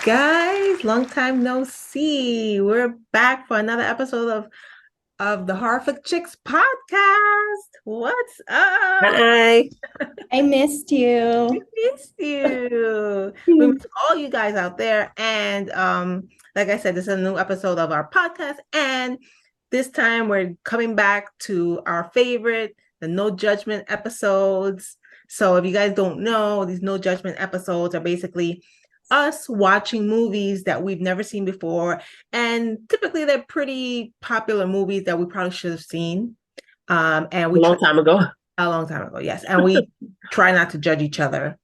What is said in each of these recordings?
guys, long time no see. We're back for another episode of the Horror Flick Chicks podcast. What's up? Hi. I missed We you. missed you. We missed all you guys out there. And like I said, this is a new episode of our podcast. And this time we're coming back to our favorite, the No Judgment episodes. So if you guys don't know, these No Judgment episodes are basically us watching movies that we've never seen before. And typically they're pretty popular movies that we probably should have seen. And A we long time ago. a long time ago, yes. And we try not to judge each other,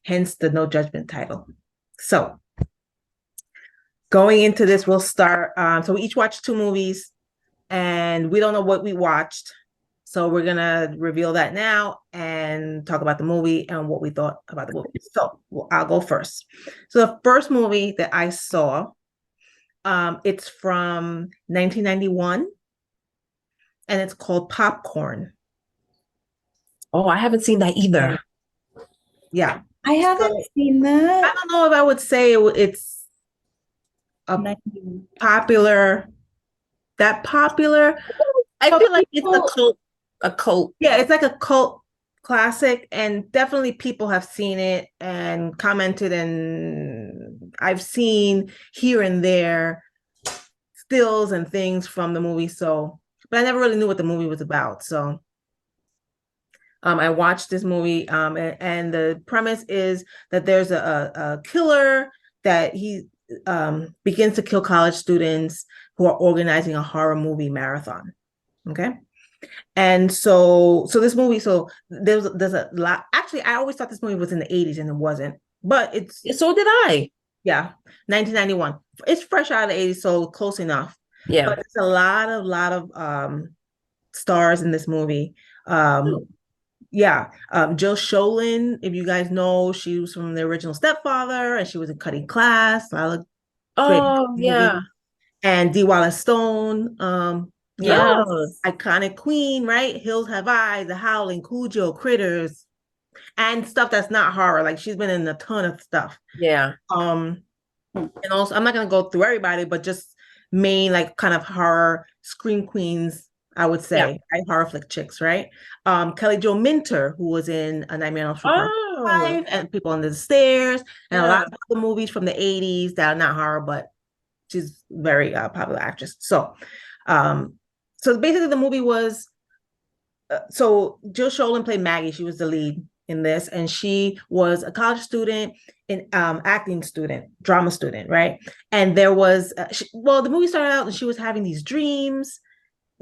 hence the no judgment title. So going into this, we'll start. So we each watched two movies and we don't know what we watched. So we're gonna reveal that now and talk about the movie and what we thought about the movie. So I'll go first. So the first movie that I saw, it's from 1991 and it's called Popcorn. Oh, I haven't seen that either. Yeah. I haven't So, seen I that. don't know if I would say it's a popular, that popular. I But feel like it's a people, cult. a cult. Yeah, it's like a cult classic, and definitely people have seen it and commented, and I've seen here and there stills and things from the movie. So, but I never really knew what the movie was about. So, I watched this movie, and the premise is that there's a killer that he begins to kill college students who are organizing a horror movie marathon. Okay. And so this movie, so there's a lot. Actually, I always thought this movie was in the 80s and it wasn't, but it's So did I. yeah, 1991. It's fresh out of the 80s, so close enough. Yeah. But it's a lot of stars in this movie. Yeah, Jill Sholin, if you guys know, she was from the original Stepfather, and she was in Cutting Class. A lot of great Oh, movies. yeah. And Dee Wallace Stone, Yeah. iconic queen, right? Hills Have Eyes, The Howling, Cujo, Critters, and stuff that's not horror. Like she's been in a ton of stuff. Yeah. And also I'm not gonna go through everybody, but just main like kind of horror scream queens, I would Yeah. say, right? Horror flick chicks, right? Kelly Jo Minter, who was in A Nightmare on Elm Street Part Oh, 5 and People Under the Stairs, and a yeah. lot of other movies from the 80s that are not horror, but she's very popular actress. Um, so basically the movie was so Jill Sholin played Maggie. She was the lead in this, and she was a college student, an acting student, drama student, right? And there was well, the movie started out and she was having these dreams.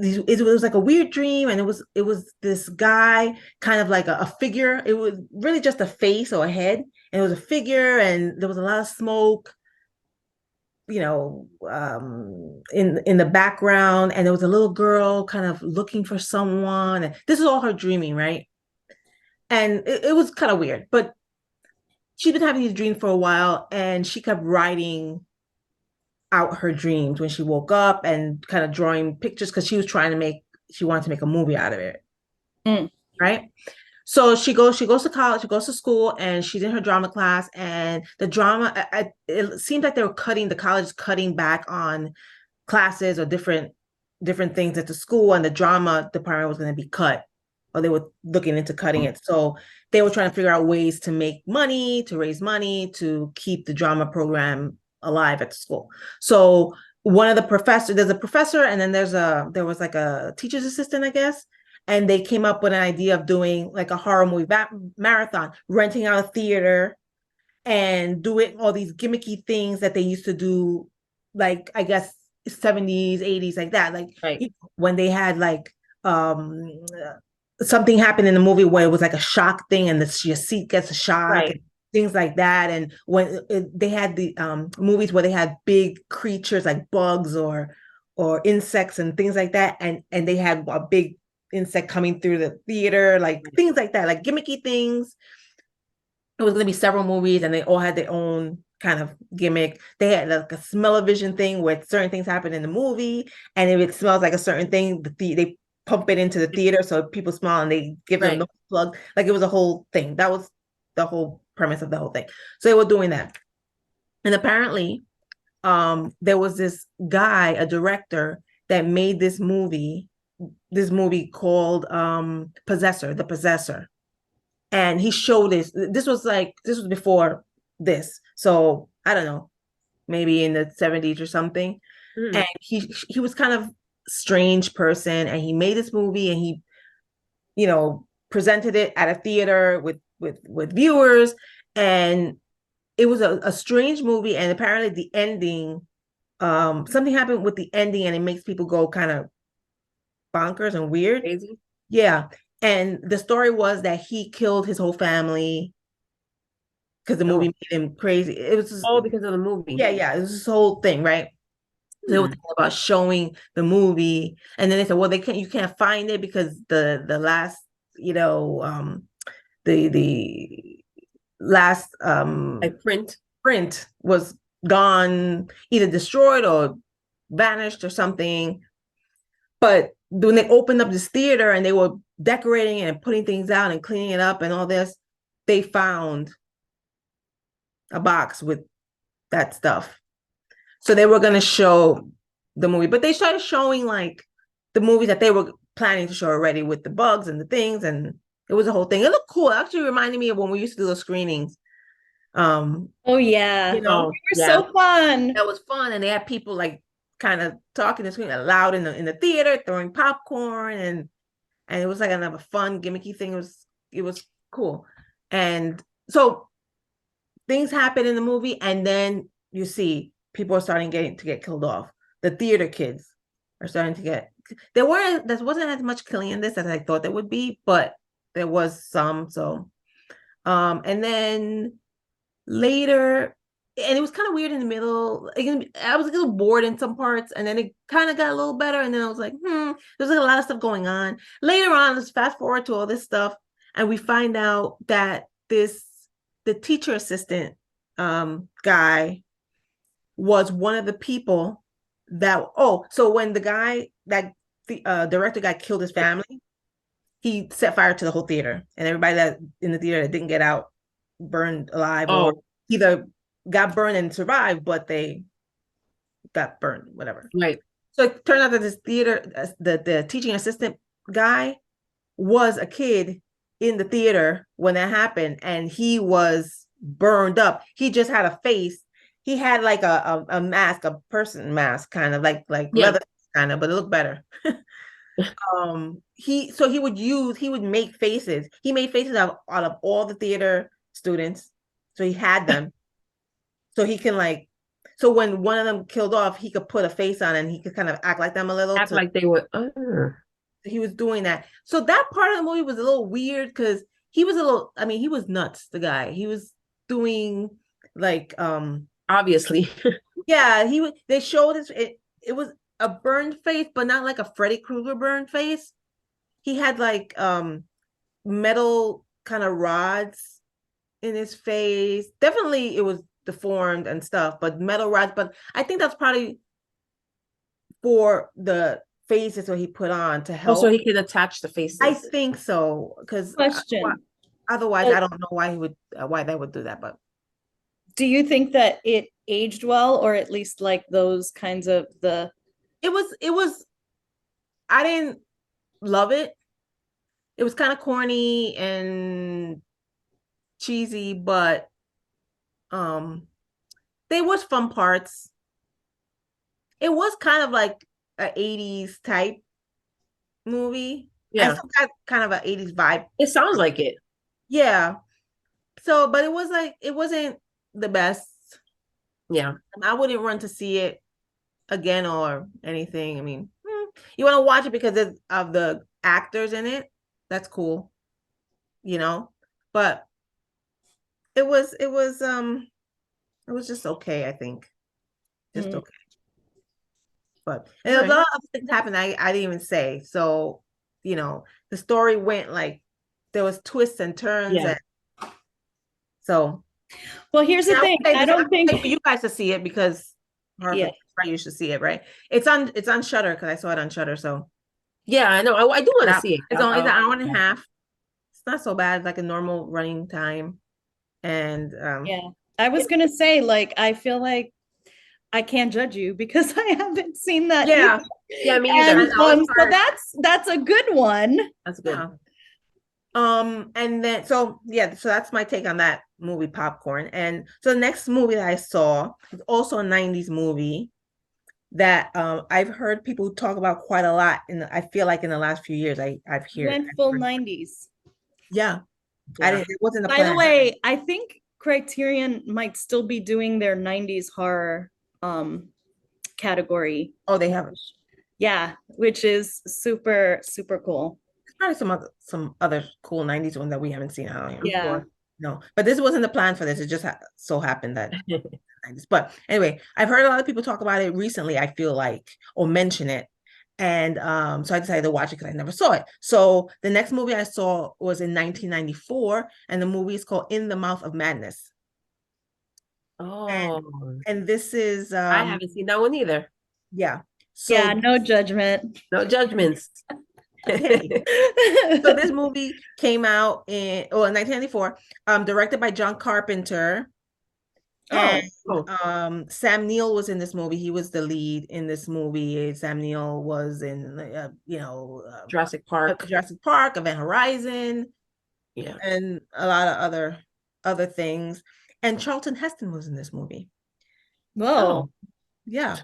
It was like a weird dream, and it was this guy, kind of like a figure. It was really just a face or a head, and it was a figure, and there was a lot of smoke, in the background, and there was a little girl kind of looking for someone, and this is all her dreaming, right? And it was kind of weird, but she'd been having these dreams for a while, and she kept writing out her dreams when she woke up and kind of drawing pictures because she wanted to make a movie out of it. Right. So she goes to college, she goes to school, and she's in her drama class. And the drama, it seems like the college is cutting back on classes or different things at the school, and the drama department was going to be cut, or they were looking into cutting it. So they were trying to figure out ways to make money, to raise money, to keep the drama program alive at the school. So one of the professors, there's a professor, and then there was like a teacher's assistant, I guess, and they came up with an idea of doing like a horror movie marathon, renting out a theater and doing all these gimmicky things that they used to do, like I guess 70s, 80s, like that. Like Right. when they had like something happened in the movie where it was like a shock thing, and your seat gets a shock Right. and things like that. And when they had the movies where they had big creatures like bugs or insects and things like that, and they had a big insect coming through the theater, like things like that, like gimmicky things. It was going to be several movies, and they all had their own kind of gimmick. They had like a smell-o-vision thing where certain things happen in the movie, and if it smells like a certain thing, they pump it into the theater so people smell and they give them Right. the plug. Like it was a whole thing. That was the whole premise of the whole thing. So they were doing that. And apparently, there was this guy, a director, that made this movie called Possessor, The Possessor. And he showed this was before this. So I don't know, maybe in the 70s or something. And Mm. he was kind of strange person, and he made this movie, and he, presented it at a theater with viewers, and it was a strange movie. And apparently the ending, something happened with the ending, and it makes people go kind of bonkers and weird. Crazy. Yeah. And the story was that he killed his whole family because the movie Oh, made him crazy. It was just, all because of the movie. yeah, it was this whole thing, right? They were Hmm. thinking about showing the movie, and then they said, well, you can't find it because the last, you know, the last Like print. print was gone, either destroyed or vanished or something. But when they opened up this theater and they were decorating and putting things out and cleaning it up and all this, they found a box with that stuff. So they were going to show the movie, but they started showing like the movies that they were planning to show already with the bugs and the things, and it was a whole thing. It looked cool. It actually reminded me of when we used to do those screenings. Um, Oh yeah. you They know, Oh, were yeah. so fun. that was fun, and they had people like kind of talking and screaming loud in the theater, throwing popcorn, and it was like another fun gimmicky thing. It was cool, and so things happen in the movie, and then you see people are starting to get killed off. The theater kids are starting to get. There wasn't as much killing in this as I thought there would be, but there was some. So, and then later, and it was kind of weird in the middle. Again, I was a little bored in some parts, and then it kind of got a little better, and then I was like, there's like a lot of stuff going on. Later on, let's fast forward to all this stuff, and we find out that the teacher assistant guy was one of the people that, so when the guy that the director guy killed his family, he set fire to the whole theater, and everybody that in the theater that didn't get out burned alive, or Oh, either got burned and survived, but they got burned, whatever. right. So it turned out that this theater, the teaching assistant guy, was a kid in the theater when that happened, and he was burned up. He just had a face. He had like a mask, a person mask, kind of like Yeah. leather, kind of, but it looked better. He would make faces. He made faces out of all the theater students. So he had them. So he can so when one of them killed off, he could put a face on and he could kind of act like them a little. Act like they were. He was doing that. So that part of the movie was a little weird because he was he was nuts, the guy. He was doing like Obviously. yeah, they showed it was a burned face, but not like a Freddy Krueger burned face. He had like metal kind of rods in his face. Definitely it was deformed and stuff, but metal rods. But I think that's probably for the faces that he put on to help. Also, he could attach the faces. I think so, because Question. otherwise I don't know why why they would do that. But Do you think that it aged well, or at least like those kinds of the it was I didn't love it. It was kind of corny and cheesy, but um there was fun parts. It was kind of like a 80s type movie. I Yeah. still got kind of an 80s vibe. It sounds like it. Yeah. So, but it was like it wasn't the best. Yeah. I wouldn't run to see it again or anything. I mean, you want to watch it because of the actors in it. That's cool, But it was just okay, I think. Just Mm. okay. But and a Right. lot of things happened I didn't even say. So, the story went like there was twists and turns, Yeah. and so Well, here's the thing. I don't think for you guys to see it because Yeah. right, you should see it, right? It's on Shutter because I saw it on Shutter. So Yeah, I know. I do want to see it. it's only an hour and a half. It's not so bad. It's like a normal running time, and Yeah. I was gonna say, like, I feel like I can't judge you because I haven't seen that Yeah. either. Yeah, me either. And I know, it's so hard. that's a good one. That's good. Yeah. And then so that's my take on that movie, Popcorn. And so the next movie that I saw is also a 90s movie that I've heard people talk about quite a lot, and I feel like in the last few years I've Went full 90s. Yeah. Yeah. It wasn't a By the plan. way, I think Criterion might still be doing their 90s horror category. Oh, they have Yeah, which is super, super cool. probably some other cool 90s ones that we haven't seen. I don't know. Yeah. Sure. No, but this wasn't the plan for this. It just so happened that 90s. But anyway, I've heard a lot of people talk about it recently, I feel like, or mention it. And so I decided to watch it because I never saw it. So the next movie I saw was in 1994, and the movie is called In the Mouth of Madness. Oh, And this is I haven't seen that one either. yeah. So Yeah, no judgment. No judgments. so this movie came out in 1994, directed by John Carpenter. And Oh. Sam Neill was in this movie. He was the lead in this movie. Sam Neill was in Jurassic Park. Event Horizon, Yeah. and a lot of other things. And Charlton Heston was in this movie. Whoa. Yeah.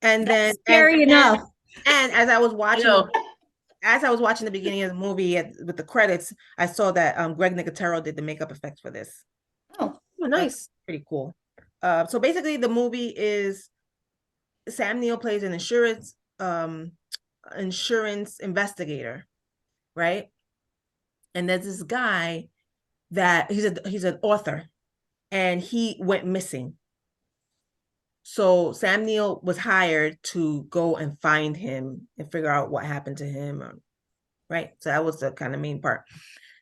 And That's then scary enough. And as I was watching, know. as I was watching the beginning of the movie with the credits, I saw that Greg Nicotero did the makeup effects for this. Oh, Oh, nice. Pretty cool. So basically the movie is Sam Neill plays an insurance investigator, right? And there's this guy that he's an author, and he went missing. So Sam Neill was hired to go and find him and figure out what happened to him, right? So that was the kind of main part.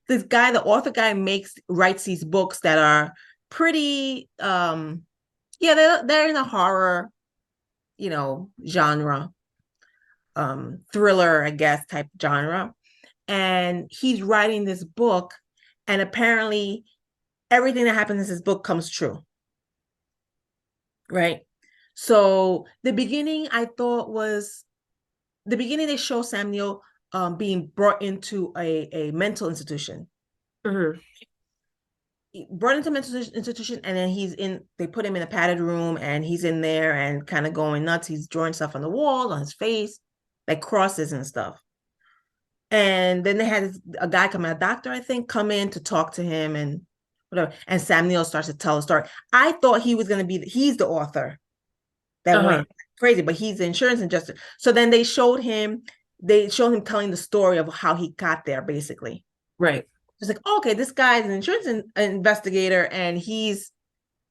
This guy, the author guy, writes these books that are pretty they're in a horror, genre, thriller, I guess, type genre. And he's writing this book, and apparently everything that happens in this book comes true, right? So the beginning they show Sam Neill being brought into a mental institution. Mm-hmm. Brought into a mental institution, and then they put him in a padded room, and he's in there and kind of going nuts. He's drawing stuff on the wall, on his face, like crosses and stuff. And then they had a guy a doctor, I think, come in to talk to him and whatever. And Sam Neill starts to tell a story. I thought he was going to he's the author that went crazy, but he's the insurance adjuster. So then they showed him telling the story of how he got there, basically. Right. It's like, okay, this guy's an insurance investigator, and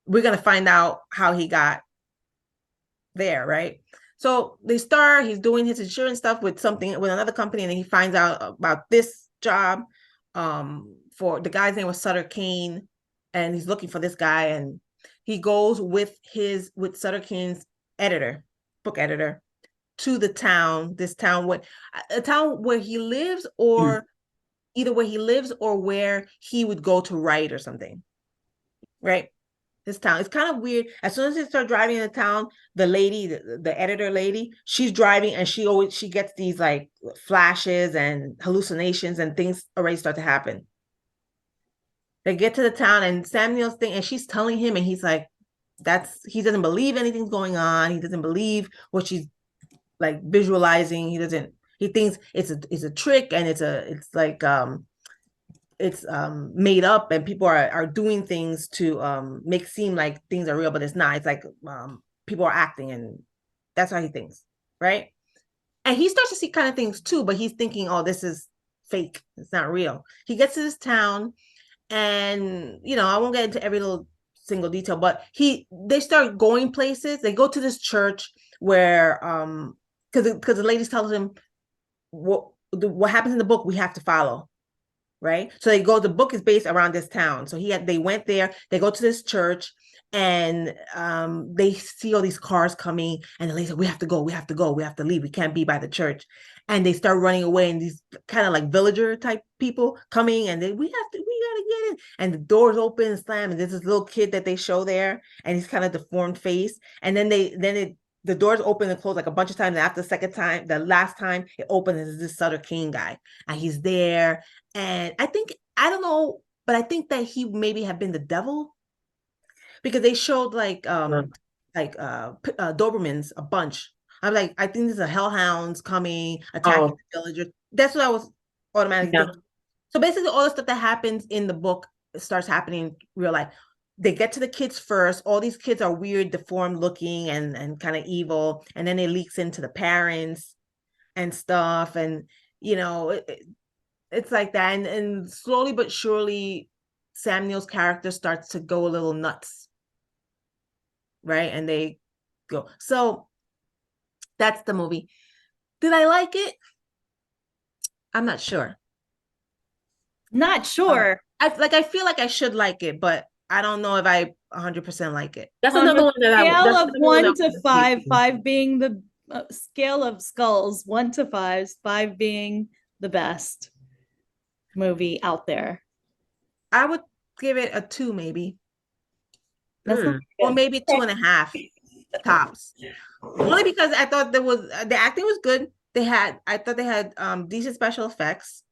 we're going to find out how he got there, right? So he's doing his insurance stuff with another company, and then he finds out about this job. For the guy's name was Sutter Kane, and he's looking for this guy, and he goes with Sutter Kane's book editor, to a town where he lives, or either where he lives or where he would go to write or something, right? This town, it's kind of weird. As soon as they start driving in the town, the lady, the editor lady, she's driving, and she gets these like flashes and hallucinations, and things already start to happen. They get to the town, and Sam Neill's thing, and she's telling him, and he's like, he doesn't believe anything's going on. He doesn't believe what she's like visualizing. He thinks it's a trick, and it's made up, and people are doing things to make seem like things are real, but it's not. It's like people are acting, and that's how he thinks, right? And he starts to see kind of things too, but he's thinking, oh, this is fake. It's not real. He gets to this town, and I won't get into every little single detail, but they start going places. They go to this church where because the ladies tells him what happens in the book we have to follow, right? So the book is based around this town. So they went there, they go to this church, and they see all these cars coming, and the lady said, we have to go, we have to go, we have to leave, we can't be by the church. And they start running away, and these kind of like villager type people coming, and we gotta get in, and the doors open and slam, and there's this little kid that they show there, and he's kind of deformed face, and then the doors open and close like a bunch of times, and after the second time, the last time it opens, is this Sutter Kane guy, and he's there, and I don't know, but I think that he maybe have been the devil, because they showed like Dobermans a bunch. I'm like, I think there's a hellhounds coming, attacking the villagers. That's what I was automatically thinking. So basically all the stuff that happens in the book starts happening in real life. They get to the kids first. All these kids are weird, deformed looking, and kind of evil. And then it leaks into the parents and stuff. And, it's like that. And slowly but surely, Sam Neill's character starts to go a little nuts. Right? And they go. So that's the movie. Did I like it? I'm not sure. Not sure. I feel like I should like it, but I don't know if I 100% like it. That's another one that scale of 1 to 5, 5 being the scale of skulls, 1 to 5, 5 being the best movie out there. I would give it a 2, maybe. Or maybe 2.5 tops. Only because I thought the acting was good. I thought they had decent special effects.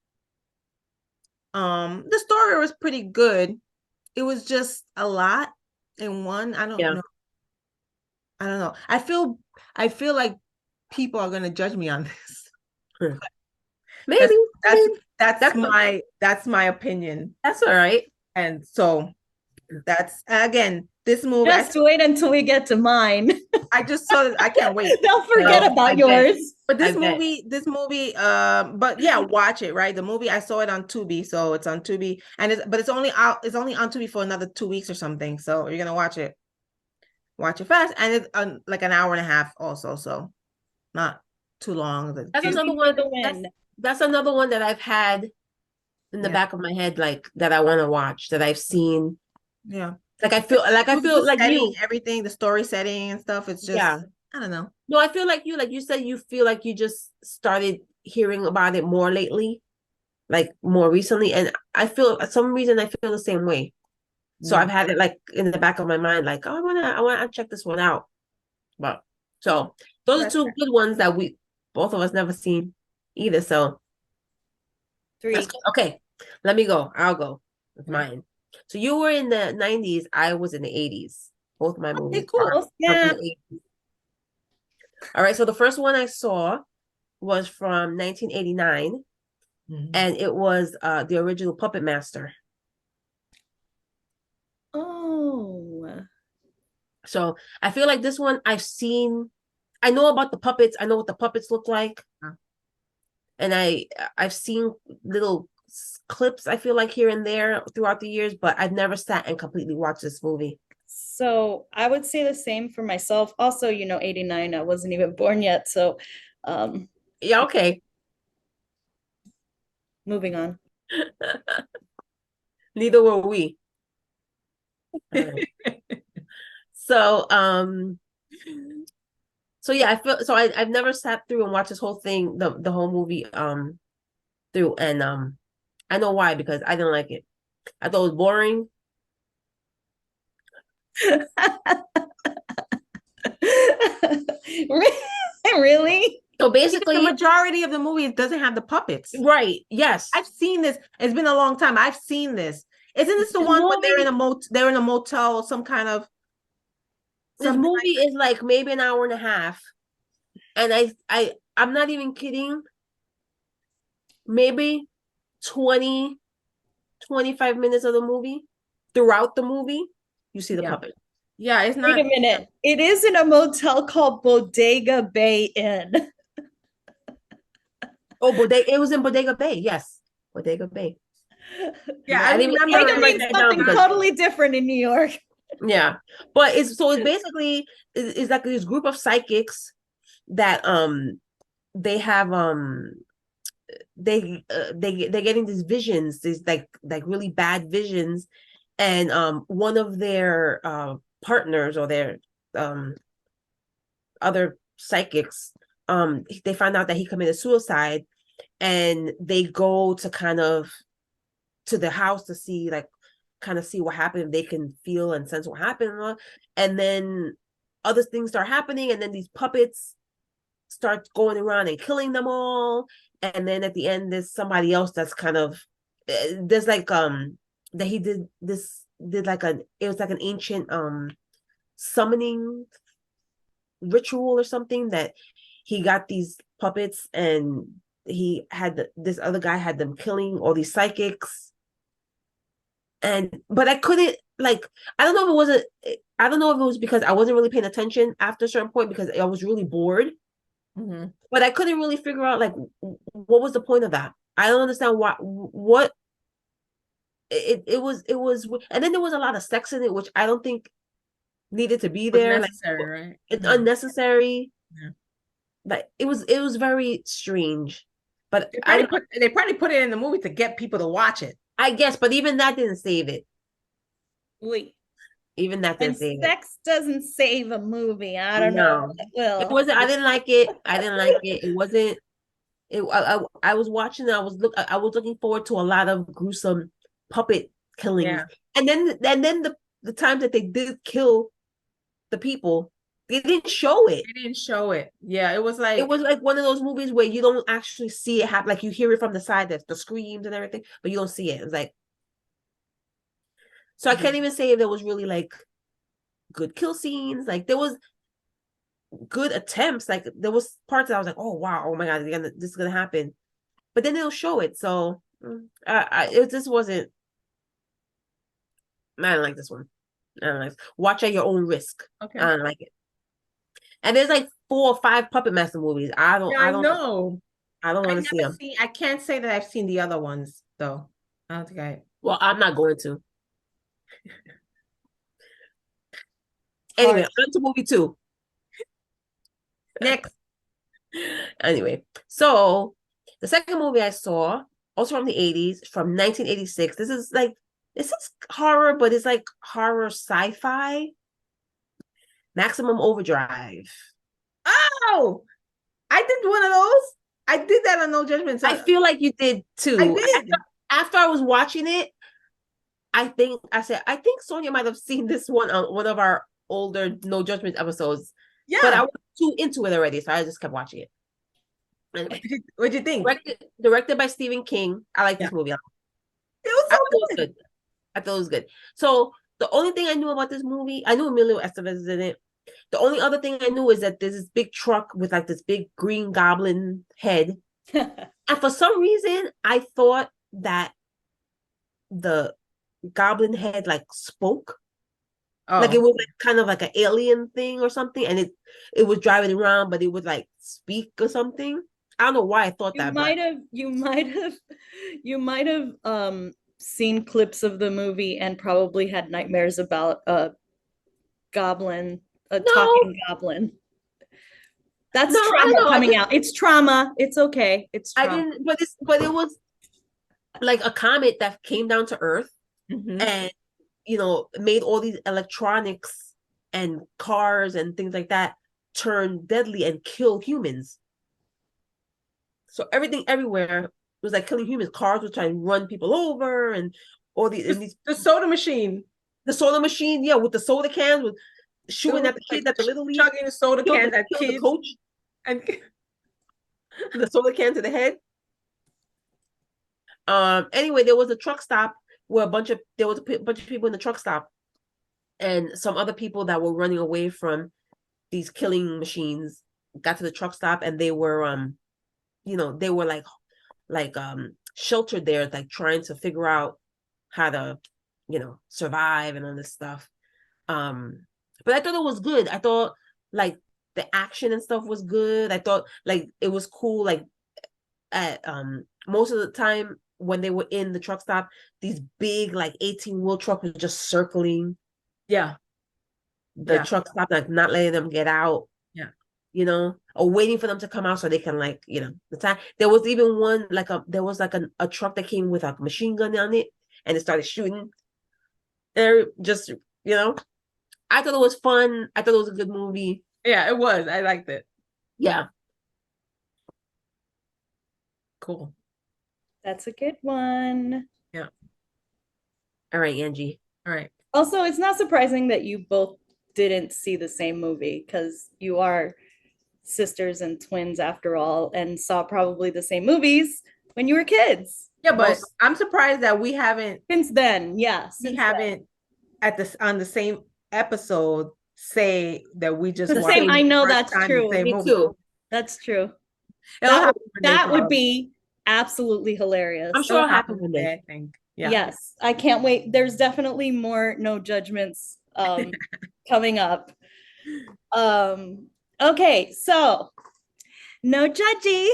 The story was pretty good. It was just a lot in one. I don't know. I feel like people are gonna judge me on this. Maybe that's my opinion. That's all right. And so that's, again, this movie. Just wait until we get to mine. I just saw it. I can't wait. Don't forget about yours. But this movie, but yeah, watch it, right? The movie, I saw it on Tubi, so it's on Tubi, and it's only on Tubi for another 2 weeks or something. So you're gonna watch it fast, and it's like an hour and a half also, so not too long. That's another one. That's another one that I've had in the back of my head, like that I want to watch, that I've seen. Yeah. Like I feel like setting, you, everything, the story setting and stuff. It's just, I don't know. No, I feel like you said you feel like you just started hearing about it more lately, like more recently. And I feel, for some reason, I feel the same way. So I've had it like in the back of my mind, like, oh, I want to check this one out. But so those are 2 good ones that both of us never seen either. So 3. Okay, let me go. I'll go with mine. So you were in the 90s. I was in the 80s. Both my movies. Cool. Yeah. All right. So the first one I saw was from 1989, and it was the original Puppet Master. Oh. So I feel like this one I've seen. I know about the puppets. I know what the puppets look like, and I've seen little clips, I feel like, here and there throughout the years, but I've never sat and completely watched this movie. So I would say the same for myself. Also, 89, I wasn't even born yet. So yeah, okay. Moving on. Neither were we. So yeah, I feel so I've never sat through and watched this whole thing, the whole movie through, and I know why, because I didn't like it. I thought it was boring. Really? So basically, the majority of the movie doesn't have the puppets. Right. Yes. I've seen this. It's been a long time. I've seen this. Isn't this the one where they're in a motel, some kind of? This movie is like maybe an hour and a half, and I'm not even kidding. Maybe 20, 25 minutes of the movie, throughout the movie, you see the puppet. Yeah, it's not. Wait a minute. It is in a motel called Bodega Bay Inn. Oh, Bodega! It was in Bodega Bay. Yes, Bodega Bay. Yeah, I remember. Bodega means something totally different in New York. Yeah, but it's basically it's like this group of psychics that they have they're getting these visions, these like really bad visions, and one of their partners or their other psychics, they find out that he committed suicide, and they go to kind of to the house to see, like, kind of see what happened, if they can feel and sense what happened. And then other things start happening, and then these puppets start going around and killing them all. And then at the end, there's somebody else that's kind of there's like that he did like it was like an ancient summoning ritual or something, that he got these puppets, and he had this other guy had them killing all these psychics. But I couldn't, like, I don't know if it was because I wasn't really paying attention after a certain point, because I was really bored. Mm-hmm. But I couldn't really figure out, like, what was the point of that. I don't understand what it was. And then there was a lot of sex in it, which I don't think needed to be there. Necessary, like, right? it's unnecessary. Yeah. Like, it was very strange. But they probably put it in the movie to get people to watch it. I guess, but even that didn't save it. Wait, Even that and didn't save it. sex doesn't save a movie. I don't know. No. It will. It wasn't. I didn't like it. It wasn't. I was watching. I was looking forward to a lot of gruesome puppet killings. Yeah. And then the times that they did kill the people, they didn't show it. They didn't show it. Yeah, it was like one of those movies where you don't actually see it happen. Like, you hear it from the side, that the screams and everything, but you don't see it. It's like, so I can't even say if there was really like good kill scenes. Like, there was good attempts. Like, there was parts that I was like, oh wow, oh my god, this is gonna happen. But then they'll show it. So it just wasn't. I don't like this one. I don't like. Watch at your own risk. okay. I don't like it. And there's like 4 or 5 Puppet Master movies. I don't know. I don't want to see them. I can't say that I've seen the other ones though. I don't think I. Well, I'm not going to. Anyway, on to movie 2. Next. Anyway, so the second movie I saw, also from the 80s, from 1986. This is horror, but it's like horror sci-fi. Maximum Overdrive. Oh, I did one of those. I did that on No Judgment. I feel like you did too. I did. After I was watching it, I think Sonia might have seen this one on one of our older No Judgment episodes. Yeah. But I was too into it already, so I just kept watching it. Anyway, what'd you think? Directed by Stephen King. I like this movie. It was so good. I thought it was good. So the only thing I knew about this movie, I knew Emilio Estevez is in it. The only other thing I knew is that there's this big truck with like this big green goblin head. And for some reason, I thought that the goblin head like spoke. Oh. Like, it was like kind of like an alien thing or something, and it was driving around, but it would like speak or something. I don't know why I thought that. You might have seen clips of the movie and probably had nightmares about a talking goblin. That's trauma coming out. It's trauma. It's okay. It's trauma. I didn't, but it was like a comet that came down to Earth and made all these electronics and cars and things like that turn deadly and kill humans. So everything everywhere was like killing humans. Cars were trying to run people over, and all these the soda machine. The soda machine, yeah, with the soda cans, with shooting at the kids at the Little League, chugging the soda cans at kids. The coach and the soda can to the head. Anyway, there was a truck stop where there was a bunch of people in the truck stop, and some other people that were running away from these killing machines got to the truck stop, and they were they were like sheltered there, like trying to figure out how to survive and all this stuff. But I thought it was good. I thought like the action and stuff was good. I thought like it was cool. Like at most of the time when they were in the truck stop, these big like 18-wheel truck was just circling. Yeah. The truck stop, like not letting them get out. Yeah. Or waiting for them to come out so they can the time. There was even one there was a truck that came with a machine gun on it, and it started shooting. They're just I thought it was fun. I thought it was a good movie. Yeah, it was. I liked it. Yeah. Cool. That's a good one. Yeah. All right, Angie. All right. Also, it's not surprising that you both didn't see the same movie because you are sisters and twins after all, and saw probably the same movies when you were kids. Yeah, but Most- I'm surprised that we haven't Since then, yeah. we Since then. haven't at this on the same episode say that we just The watched same, the I know first that's time the true. same Me movie. too. That's true. It'll That, happen one day, that would probably. be absolutely hilarious. I'm sure It'll it'll happen happen one one day. day, I think. Yeah. Yes, I can't wait. There's definitely more no judgments coming up. Okay, so no judgy,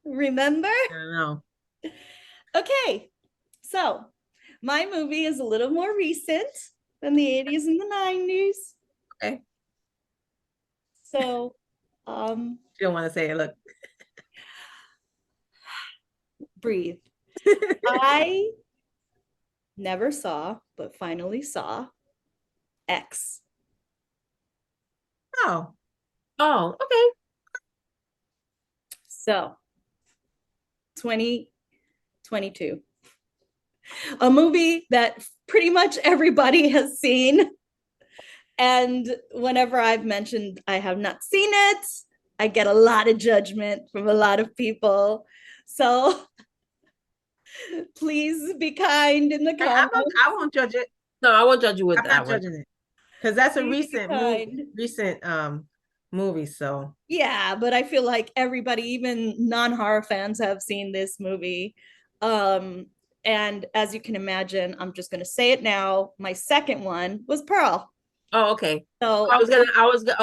remember? I don't know. Okay, so my movie is a little more recent than the 80s and the 90s. Okay. So, You don't want to say it. Look. breathe. I never saw, but finally saw X. Oh. Oh, okay. So, 2022. A movie that pretty much everybody has seen. And whenever I've mentioned I have not seen it, I get a lot of judgment from a lot of people. So please be kind in the I comments. won't judge it. No, I won't judge you with I'm that not one. judging it. Because that's a Please be recent movie, so Yeah, but I feel like everybody, even non-horror fans, have seen this movie. And as you can imagine, I'm just gonna say it now. My second one was Pearl. Oh, okay. So I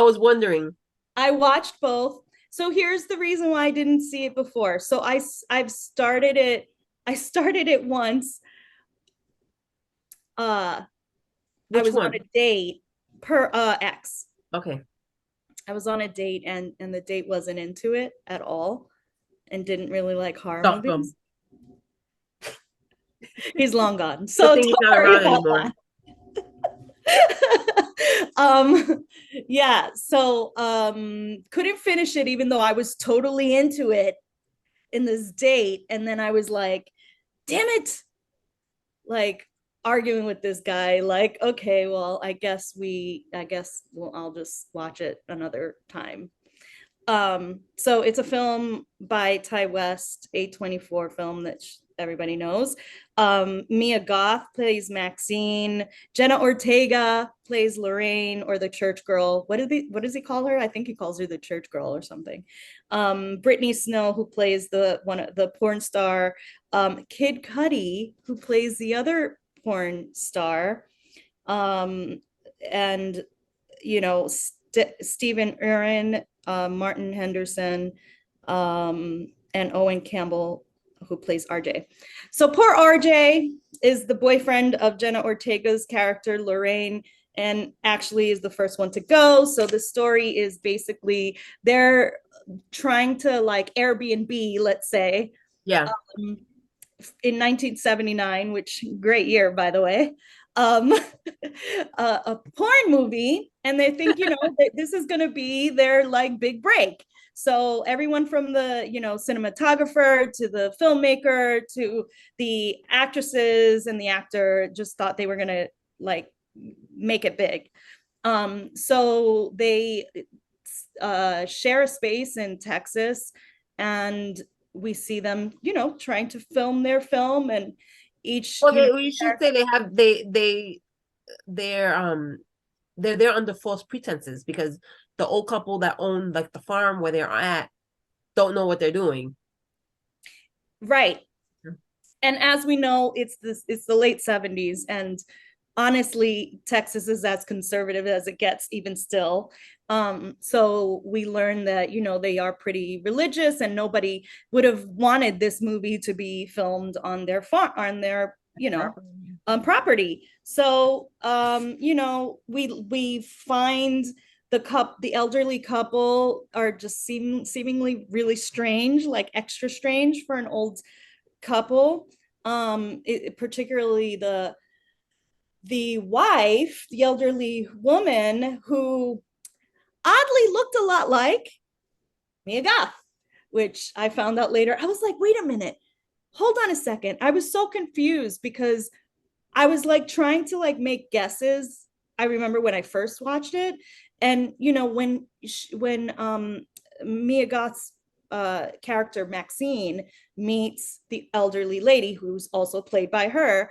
was wondering. I watched both. So here's the reason why I didn't see it before. So I've started it. I started it once. I Which was one? on a date per X. Okay. I was on a date and the date wasn't into it at all and didn't really like horror Stop movies. them. He's long gone. So Good thing he's don't not worry around about anymore. that. Yeah, so couldn't finish it even though I was totally into it in this date. And then I was like, damn it. Like arguing with this guy, like, okay, well, I guess I'll just watch it another time. So it's a film by Ty West, A24 film that everybody knows. Mia Goth plays Maxine. Jenna Ortega plays Lorraine, or the church girl. What does he call her? I think he calls her the church girl or something. Brittany Snow, who plays the porn star. Kid Cudi, who plays the other porn star. And Stephen Urin, Martin Henderson, and Owen Campbell, who plays RJ. So poor RJ is the boyfriend of Jenna Ortega's character, Lorraine, and actually is the first one to go. So the story is basically they're trying to like Airbnb, let's say. Yeah. In 1979, which great year, by the way, a porn movie, and they think, that this is going to be their like big break. So everyone from the, cinematographer to the filmmaker to the actresses and the actor just thought they were going to like make it big. So they share a space in Texas, and we see them, trying to film their film, and each. Well, you should say they're there under false pretenses because the old couple that own like the farm where they're at don't know what they're doing. Right. And as we know, it's the late 70s, and honestly, Texas is as conservative as it gets, even still. So we learned that, they are pretty religious, and nobody would have wanted this movie to be filmed on their farm, on their, property. So, we find the elderly couple are just seemingly really strange, like extra strange for an old couple. Particularly the wife, the elderly woman who oddly looked a lot like Mia Goth, which I found out later. I was like, wait a minute, hold on a second. I was so confused because I was like trying to like make guesses. I remember when I first watched it, and you know when Mia Goth's character Maxine meets the elderly lady who's also played by her,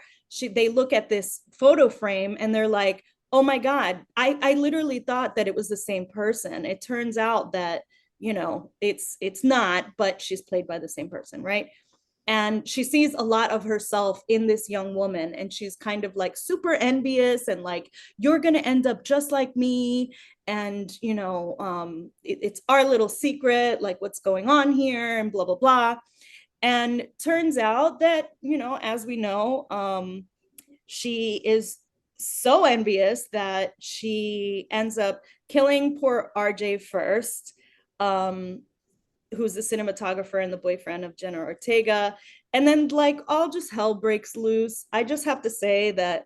they look at this photo frame and they're like, oh my God, I literally thought that it was the same person. It turns out that, you know, it's not, but she's played by the same person, right? And she sees a lot of herself in this young woman, and she's kind of like super envious and like, you're going to end up just like me, and you know, it's our little secret, like what's going on here, and blah blah blah. And turns out that, you know, as we know, she is so envious that she ends up killing poor RJ first, who's the cinematographer and the boyfriend of Jenna Ortega. And then like all just hell breaks loose. I just have to say that,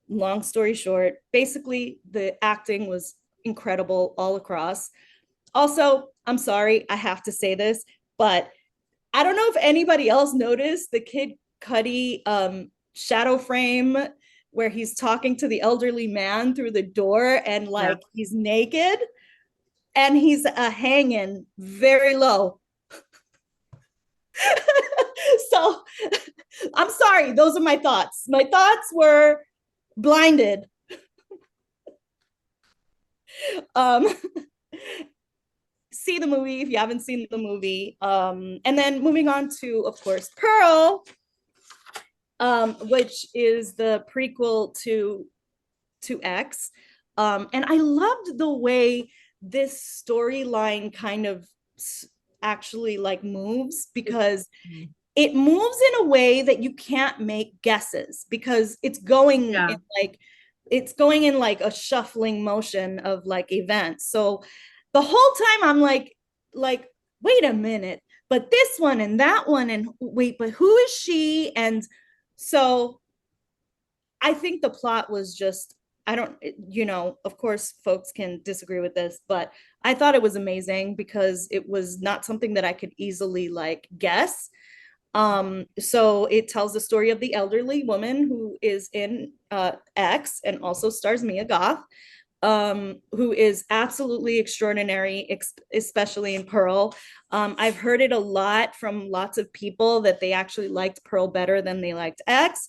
long story short, basically the acting was incredible all across. Also, I'm sorry, I have to say this, but I don't know if anybody else noticed the Kid Cudi shadow frame where he's talking to the elderly man through the door, and like he's naked and he's hanging very low. So I'm sorry, those are my thoughts. My thoughts were blinded. See the movie if you haven't seen the movie. And then moving on to, of course, Pearl, which is the prequel to X. And I loved the way this storyline kind of actually like moves, because it moves in a way that you can't make guesses, because it's going in like, it's going in like a shuffling motion of like events. So the whole time I'm like, wait a minute, but this one and that one, and wait, but who is she? And so I think the plot was just, I don't, you know, of course, folks can disagree with this, but I thought it was amazing because it was not something that I could easily like guess. So it tells the story of the elderly woman who is in X and also stars Mia Goth, who is absolutely extraordinary, especially in Pearl. I've heard it a lot from lots of people that they actually liked Pearl better than they liked X.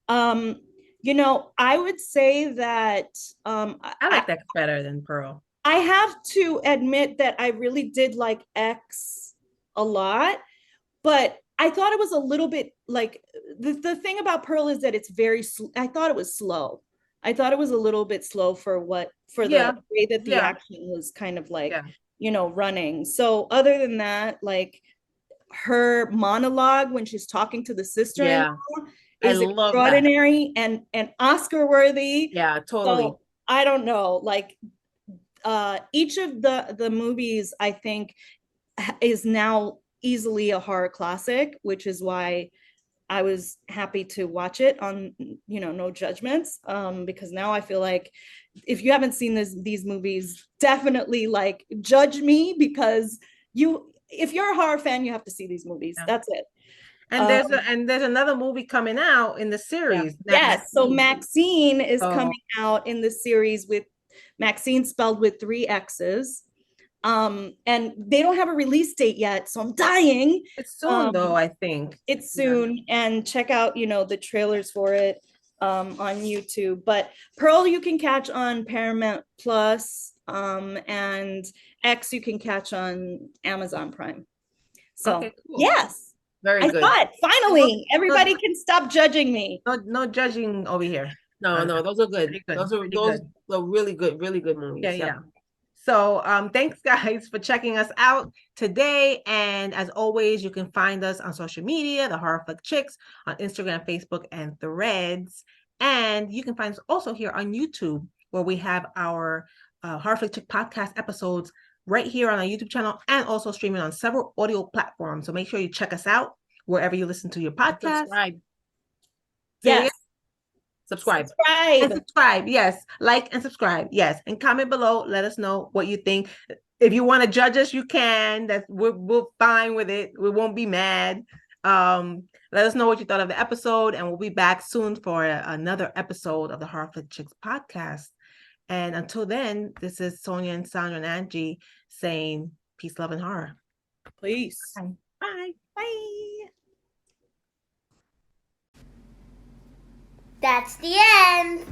Yeah. You know, I would say that I like X better than Pearl. I have to admit that I really did like X a lot, but I thought it was a little bit like, the thing about Pearl is that it's very, I thought it was slow. I thought it was a little bit slow for the way that the action was kind of like, you know, running. So other than that, like her monologue when she's talking to the sister-in-law is extraordinary and Oscar worthy. Yeah, totally. So I don't know, like each of the movies I think is now easily a horror classic, which is why I was happy to watch it on, you know, No Judgments, because now I feel like if you haven't seen these movies, definitely like judge me, because if you're a horror fan, you have to see these movies. That's it. And there's another movie coming out in the series. Yes, so Maxine is coming out in the series, with Maxine spelled with 3 X's. And they don't have a release date yet, so I'm dying. It's soon though, I think. It's soon, and check out, you know, the trailers for it on YouTube. But Pearl you can catch on Paramount Plus, and X you can catch on Amazon Prime. So cool. Yes. Very good. I thought finally everybody can stop judging me. No judging over here. No, those are good. Those are really good movies. Yeah. So thanks guys for checking us out today. And as always, you can find us on social media, the Horror Flick Chicks, on Instagram, Facebook, and Threads. And you can find us also here on YouTube, where we have our Horror Flick Chick podcast episodes right here on our YouTube channel, and also streaming on several audio platforms. So make sure you check us out wherever you listen to your podcast. Subscribe. Yes. Subscribe. And subscribe. Yes. Like and subscribe. Yes. And comment below. Let us know what you think. If you want to judge us, you can. We're fine with it. We won't be mad. Let us know what you thought of the episode, and we'll be back soon for another episode of the Horror Flick Chicks podcast. And until then, this is Sonia and Sandra and Angie saying peace, love, and horror. Please. Bye. Bye. Bye. That's the end.